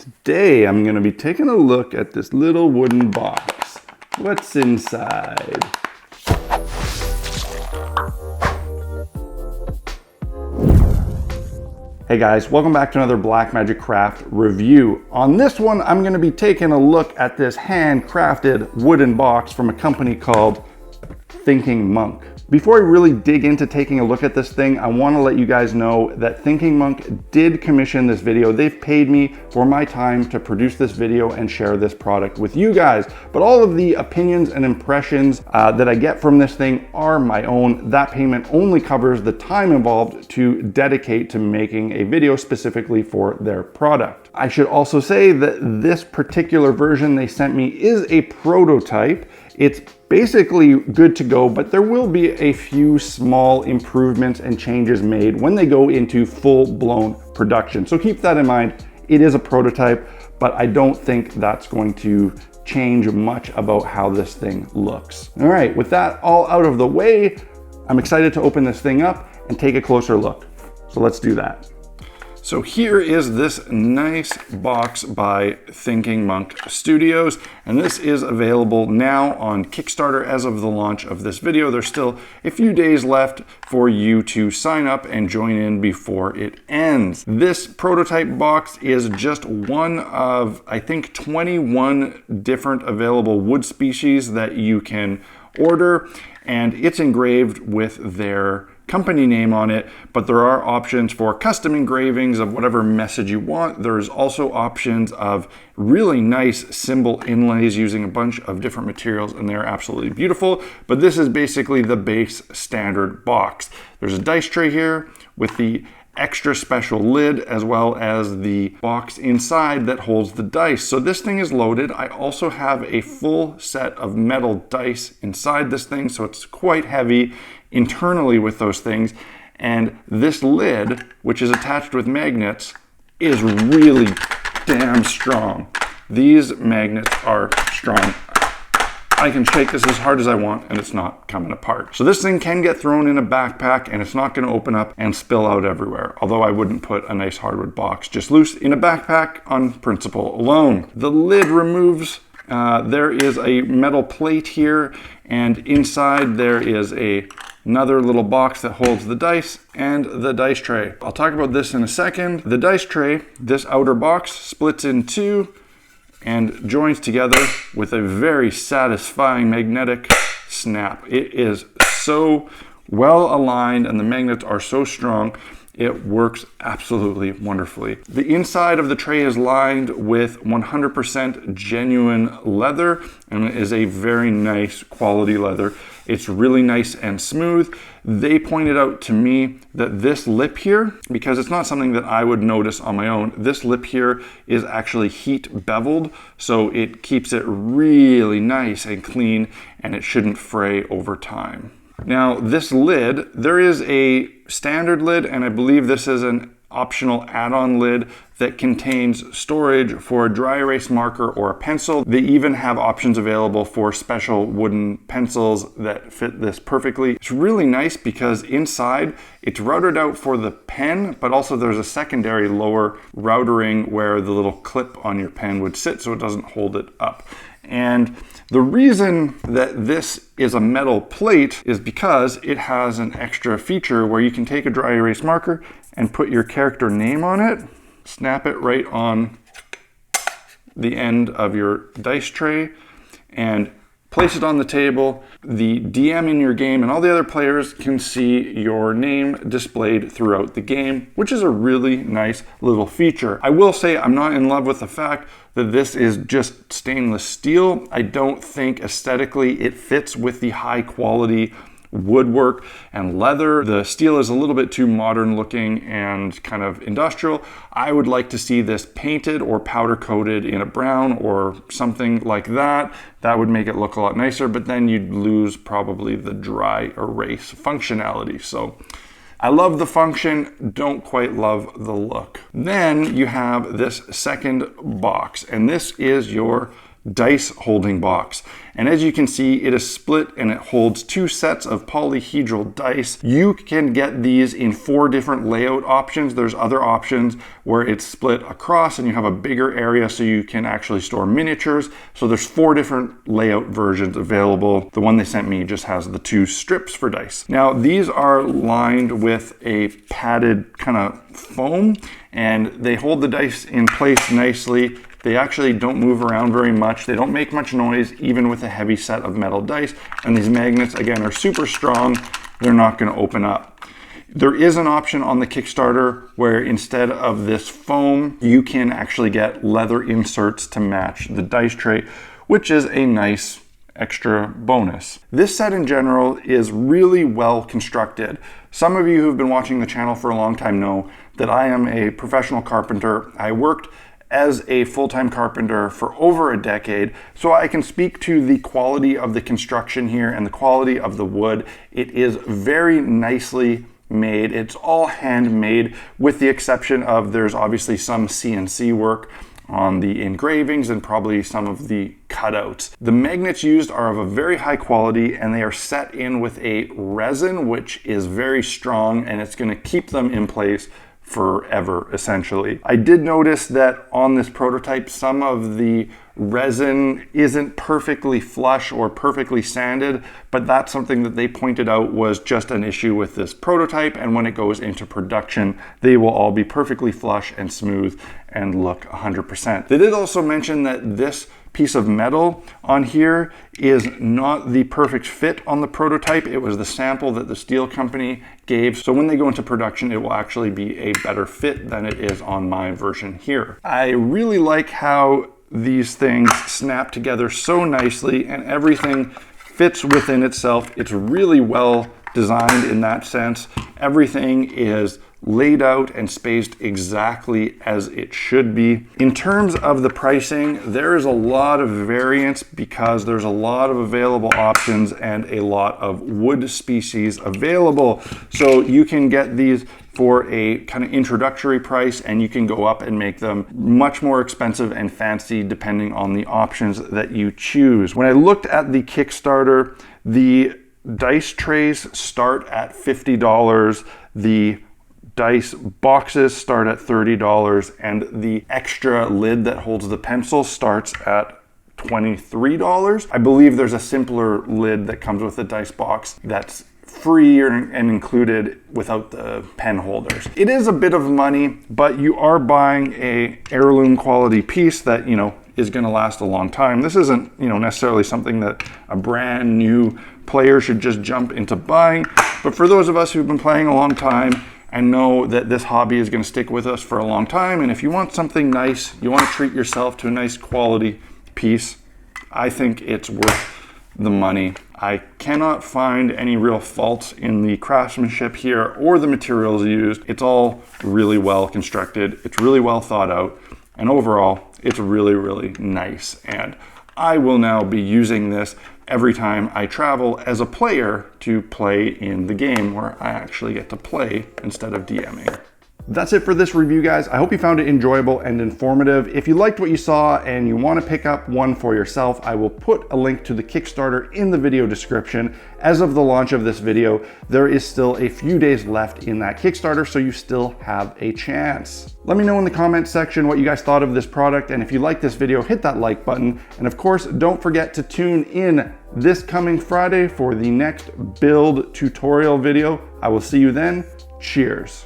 Today I'm going to be taking a look at this little wooden box. What's inside? Hey guys, welcome back to another Blackmagic Craft review. On this one, I'm going to be taking a look at this handcrafted wooden box from a company called Thinking Monk. Before I really dig into taking a look at this thing, I want to let you guys know that Thinking Monk did commission this video. They've paid me for my time to produce this video and share this product with you guys. But all of the opinions and impressions that I get from this thing are my own. That payment only covers the time involved to dedicate to making a video specifically for their product. I should also say that this particular version they sent me is a prototype. It's basically good to go, but there will be a few small improvements and changes made when they go into full-blown production. So keep that in mind. It is a prototype, but I don't think that's going to change much about how this thing looks. All right, with that all out of the way, I'm excited to open this thing up and take a closer look. So let's do that. So here is this nice box by Thinking Monk Studios, and this is available now on Kickstarter as of the launch of this video. There's still a few days left for you to sign up and join in before it ends. This prototype box is just one of, I think, 21 different available wood species that you can order, and it's engraved with their company name on it, but there are options for custom engravings of whatever message you want. There's also options of really nice symbol inlays using a bunch of different materials, and they're absolutely beautiful. But this is basically the base standard box. There's a dice tray here with the extra special lid, as well as the box inside that holds the dice. So this thing is loaded. I also have a full set of metal dice inside this thing, so it's quite heavy internally with those things. And this lid, which is attached with magnets, is really damn strong. These magnets are strong. I can shake this as hard as I want and it's not coming apart. So this thing can get thrown in a backpack and it's not going to open up and spill out everywhere. Although I wouldn't put a nice hardwood box just loose in a backpack on principle alone. The lid removes. There is a metal plate here, and inside there is another little box that holds the dice and the dice tray. I'll talk about this in a second. The dice tray, this outer box, splits in two and joins together with a very satisfying magnetic snap. It is so well aligned and the magnets are so strong, it works absolutely wonderfully. The inside of the tray is lined with 100% genuine leather, and it is a very nice quality leather. It's really nice and smooth. They pointed out to me that this lip here, because it's not something that I would notice on my own, this lip here is actually heat beveled, so it keeps it really nice and clean, and it shouldn't fray over time. Now this lid, there is a standard lid, and I believe this is an optional add-on lid that contains storage for a dry erase marker or a pencil. They even have options available for special wooden pencils that fit this perfectly. It's really nice because inside it's routed out for the pen, but also there's a secondary lower routering where the little clip on your pen would sit so it doesn't hold it up. And the reason that this is a metal plate is because it has an extra feature where you can take a dry erase marker and put your character name on it, snap it right on the end of your dice tray, and place it on the table. The DM in your game and all the other players can see your name displayed throughout the game, which is a really nice little feature. I will say I'm not in love with the fact that this is just stainless steel. I don't think aesthetically it fits with the high quality woodwork and leather. The steel is a little bit too modern looking and kind of industrial. I would like to see this painted or powder coated in a brown or something like that. That would make it look a lot nicer, but then you'd lose probably the dry erase functionality. So I love the function, don't quite love the look. Then you have this second box, and this is your dice holding box. And as you can see, it is split and it holds 2 sets of polyhedral dice. You can get these in 4 different layout options. There's other options where it's split across and you have a bigger area so you can actually store miniatures. So there's 4 different layout versions available. The one they sent me just has the 2 strips for dice. Now these are lined with a padded kind of foam and they hold the dice in place nicely. They actually don't move around very much. They don't make much noise, even with a heavy set of metal dice. And these magnets, again, are super strong. They're not gonna open up. There is an option on the Kickstarter where instead of this foam, you can actually get leather inserts to match the dice tray, which is a nice extra bonus. This set in general is really well constructed. Some of you who've been watching the channel for a long time know that I am a professional carpenter. I worked as a full-time carpenter for over a decade, so I can speak to the quality of the construction here and the quality of the wood. It is very nicely made. It's all handmade, with the exception of there's obviously some CNC work on the engravings and probably some of the cutouts. The magnets used are of a very high quality and they are set in with a resin which is very strong and it's going to keep them in place forever, essentially. I did notice that on this prototype, some of the resin isn't perfectly flush or perfectly sanded, but that's something that they pointed out was just an issue with this prototype, and when it goes into production, they will all be perfectly flush and smooth and look 100%. They did also mention that this piece of metal on here is not the perfect fit on the prototype. It was the sample that the steel company gave. So when they go into production, it will actually be a better fit than it is on my version here. I really like how these things snap together so nicely and everything fits within itself. It's really well designed in that sense. Everything is laid out and spaced exactly as it should be. In terms of the pricing, there is a lot of variance because there's a lot of available options and a lot of wood species available. So you can get these for a kind of introductory price and you can go up and make them much more expensive and fancy depending on the options that you choose. When I looked at the Kickstarter, the dice trays start at $50. The dice boxes start at $30 and the extra lid that holds the pencil starts at $23. I believe there's a simpler lid that comes with the dice box that's free and included without the pen holders. It is a bit of money, but you are buying a heirloom quality piece that, you know, is going to last a long time. This isn't, you know, necessarily something that a brand new player should just jump into buying, but for those of us who've been playing a long time and know that this hobby is going to stick with us for a long time, and if you want something nice, you want to treat yourself to a nice quality piece, I think it's worth the money. I cannot find any real faults in the craftsmanship here or the materials used. It's all really well constructed. It's really well thought out. And overall, it's really, really nice. And I will now be using this every time I travel as a player to play in the game where I actually get to play instead of DMing. That's it for this review, guys. I hope you found it enjoyable and informative. If you liked what you saw and you want to pick up one for yourself, I will put a link to the Kickstarter in the video description. As of the launch of this video, there is still a few days left in that Kickstarter, so you still have a chance. Let me know in the comments section what you guys thought of this product, and if you like this video, hit that like button. And of course, don't forget to tune in this coming Friday for the next build tutorial video. I will see you then. Cheers.